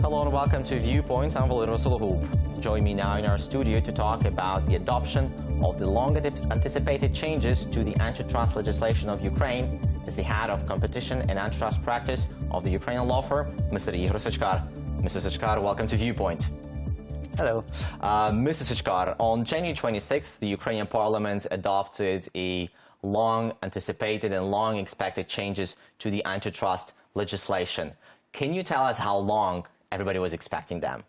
Hello and welcome to Viewpoint. I'm Valery Solokhub. Join me now in our studio to talk about the adoption of the long-anticipated changes to the antitrust legislation of Ukraine is the head of competition and antitrust practice of the Ukrainian law firm, Mr. Igor Svechkar. Mr. Svechkar, welcome to Viewpoint. Hello. Mr. Svechkar, on January 26th, the Ukrainian parliament adopted a long-anticipated and long-expected changes to the antitrust legislation. Can you tell us how long everybody was expecting them?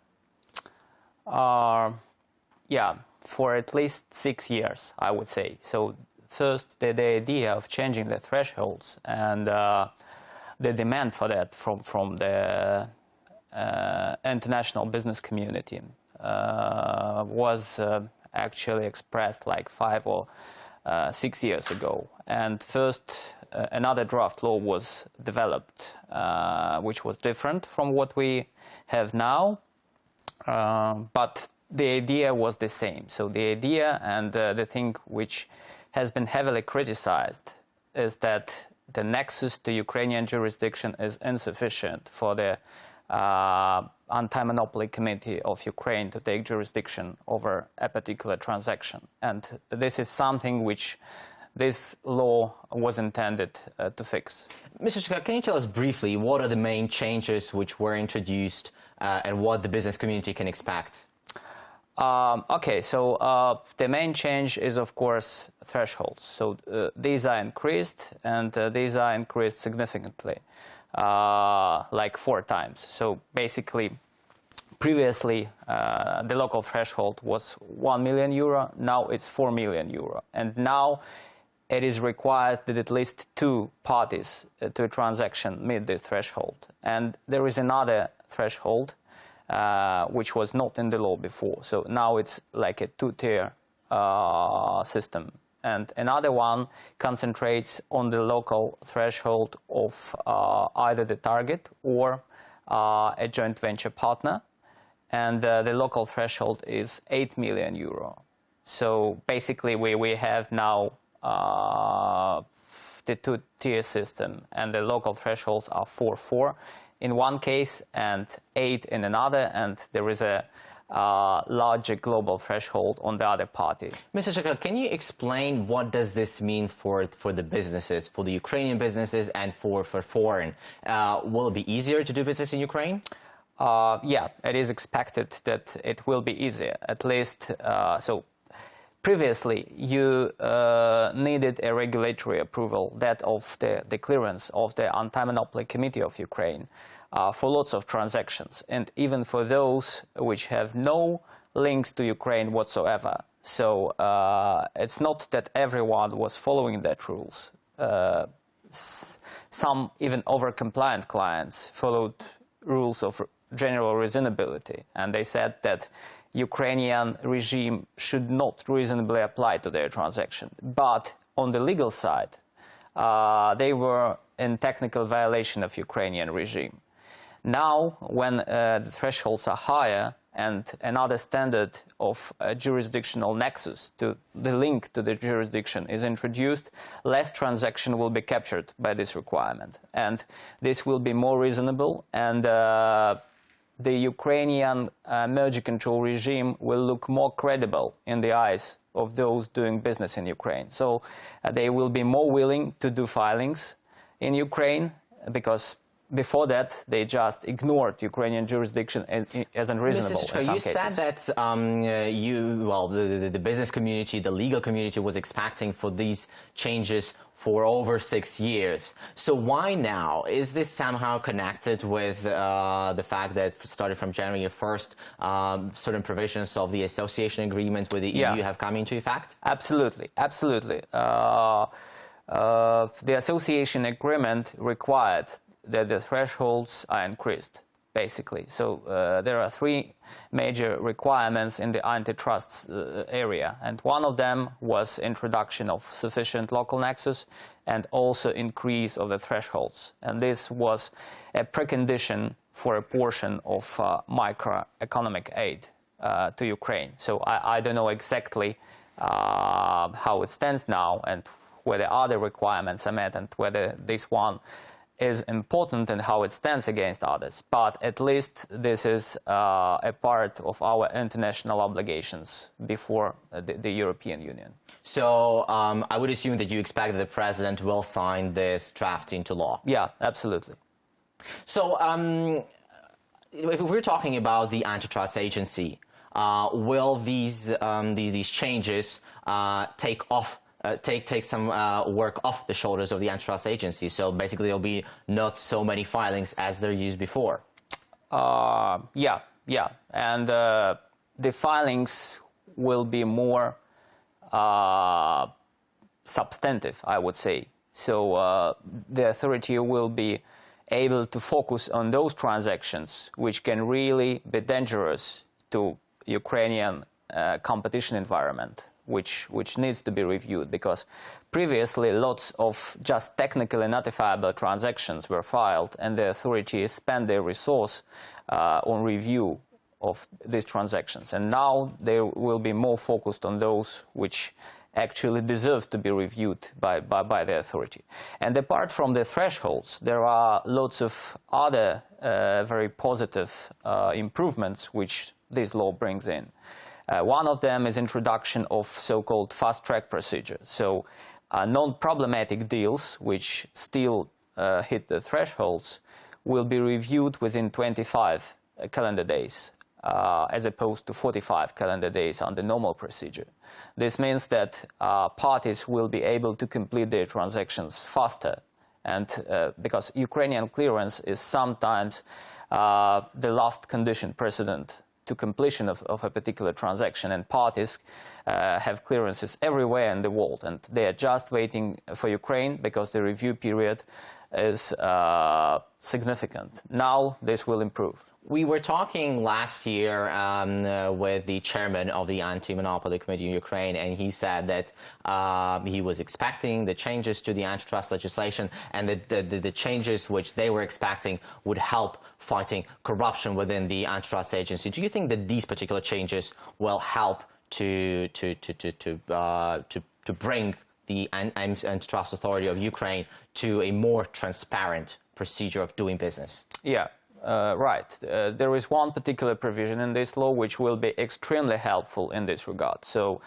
Yeah, for at least 6 years, I would say. So first, the idea of changing the thresholds and the demand for that from the international business community was actually expressed like 5 or 6 years ago. And first, another draft law was developed, which was different from what we have now, but the idea was the same. So the idea and the thing which has been heavily criticized is that the nexus to Ukrainian jurisdiction is insufficient for the Anti-Monopoly Committee of Ukraine to take jurisdiction over a particular transaction. And this is something which this law was intended to fix. Mr. Svechkar, can you tell us briefly what are the main changes which were introduced and what the business community can expect? Okay, so the main change is, of course, thresholds. So these are increased, and these are increased significantly, like 4 times. So basically, previously, the local threshold was 1 million euro, now it's 4 million euro. And now it is required that at least 2 parties to a transaction meet the threshold. And there is another threshold which was not in the law before. So now it's like a 2-tier system. And another one concentrates on the local threshold of either the target or a joint venture partner. And the local threshold is 8 million euro. So basically we have now the 2-tier system, and the local thresholds are 4 in one case and 8 in another, and there is a larger global threshold on the other party. Mr. Svechkar, can you explain what does this mean for the businesses, for the Ukrainian businesses and for foreign? Will it be easier to do business in Ukraine? Yeah, it is expected that it will be easier, at least. So previously, you needed a regulatory approval, that of the clearance of the Anti-Monopoly Committee of Ukraine for lots of transactions, and even for those which have no links to Ukraine whatsoever. So it's not that everyone was following that rules. Some even over-compliant clients followed rules of general reasonability, and they said that Ukrainian regime should not reasonably apply to their transaction. But on the legal side, they were in technical violation of Ukrainian regime. Now, when the thresholds are higher and another standard of jurisdictional nexus to the link to the jurisdiction is introduced, less transaction will be captured by this requirement. And this will be more reasonable, and the Ukrainian merger control regime will look more credible in the eyes of those doing business in Ukraine. So they will be more willing to do filings in Ukraine, because before that they just ignored Ukrainian jurisdiction as unreasonable in some cases. You said that the business community, the legal community was expecting for these changes for over 6 years. So why now? Is this somehow connected with the fact that started from January 1st, certain provisions of the association agreement with the EU have come into effect? Absolutely, absolutely. The association agreement required that the thresholds are increased, basically. So there are 3 major requirements in the antitrust area, and one of them was introduction of sufficient local nexus and also increase of the thresholds. And this was a precondition for a portion of microeconomic aid to Ukraine. So I don't know exactly how it stands now and whether other requirements are met and whether this one is important and how it stands against others, but at least this is a part of our international obligations before the European Union. So I would assume that you expect that the president will sign this draft into law. Yeah, absolutely. So if we're talking about the antitrust agency, will these changes take some work off the shoulders of the antitrust agency? So basically, there'll be not so many filings as there used before. Yeah, and the filings will be more substantive, I would say. So the authority will be able to focus on those transactions which can really be dangerous to Ukrainian competition environment, which needs to be reviewed, because previously lots of just technically notifiable transactions were filed and the authority spent their resource on review of these transactions. And now they will be more focused on those which actually deserve to be reviewed by the authority. And apart from the thresholds, there are lots of other very positive improvements which this law brings in. One of them is introduction of so-called fast-track procedure. So non-problematic deals which still hit the thresholds will be reviewed within 25 calendar days, as opposed to 45 calendar days on the normal procedure. This means that parties will be able to complete their transactions faster, and because Ukrainian clearance is sometimes the last condition precedent to completion of a particular transaction, and parties have clearances everywhere in the world, and they are just waiting for Ukraine because the review period is significant. Now this will improve. We were talking last year with the chairman of the Anti-Monopoly Committee in Ukraine, and he said that he was expecting the changes to the antitrust legislation, and that the changes which they were expecting would help fighting corruption within the antitrust agency. Do you think that these particular changes will help to bring the Antitrust Authority of Ukraine to a more transparent procedure of doing business? Yeah. Right. There is one particular provision in this law which will be extremely helpful in this regard. So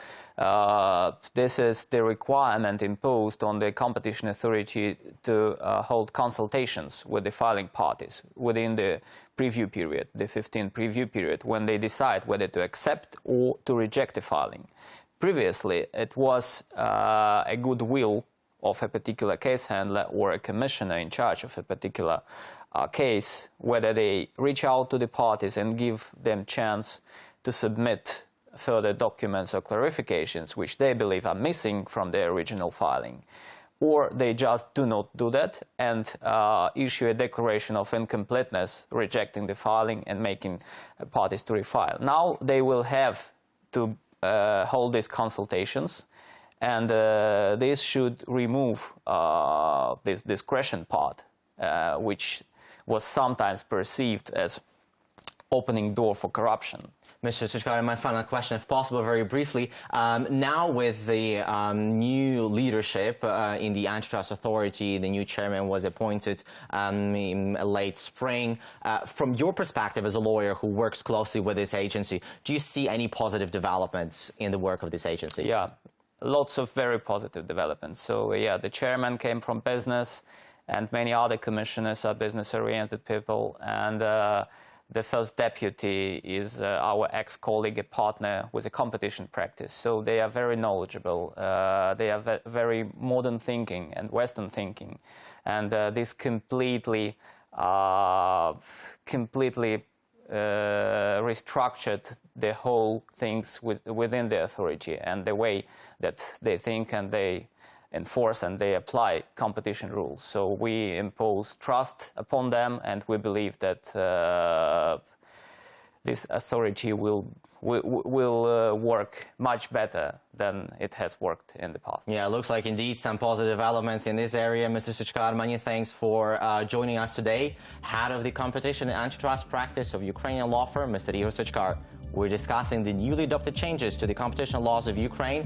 this is the requirement imposed on the competition authority to hold consultations with the filing parties within the preview period, the 15th preview period, when they decide whether to accept or to reject the filing. Previously, it was a goodwill of a particular case handler or a commissioner in charge of a particular case, whether they reach out to the parties and give them chance to submit further documents or clarifications which they believe are missing from their original filing, or they just do not do that and issue a declaration of incompleteness, rejecting the filing and making parties to refile. Now they will have to hold these consultations, and this should remove this discretion part, which was sometimes perceived as opening door for corruption. Mr. Svechkar, my final question, if possible, very briefly. Now with the new leadership in the Antitrust Authority, the new chairman was appointed in late spring. From your perspective as a lawyer who works closely with this agency, do you see any positive developments in the work of this agency? Yeah, lots of very positive developments. So, yeah, the chairman came from business, and many other commissioners are business-oriented people, and the first deputy is our ex-colleague, a partner with a competition practice. So they are very knowledgeable. They are very modern thinking and Western thinking, and this completely restructured the whole things within the authority and the way that they think and they enforce and they apply competition rules. So we impose trust upon them, and we believe that this authority will work much better than it has worked in the past. Yeah, it looks like indeed some positive elements in this area. Mr. Svechkar, many thanks for joining us today. Head of the Competition and Antitrust Practice of Ukrainian law firm, Mr. Igor Svechkar. We're discussing the newly adopted changes to the competition laws of Ukraine,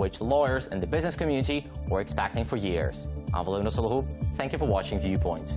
which lawyers and the business community were expecting for years. I'm Valentina Sologub. Thank you for watching Viewpoint.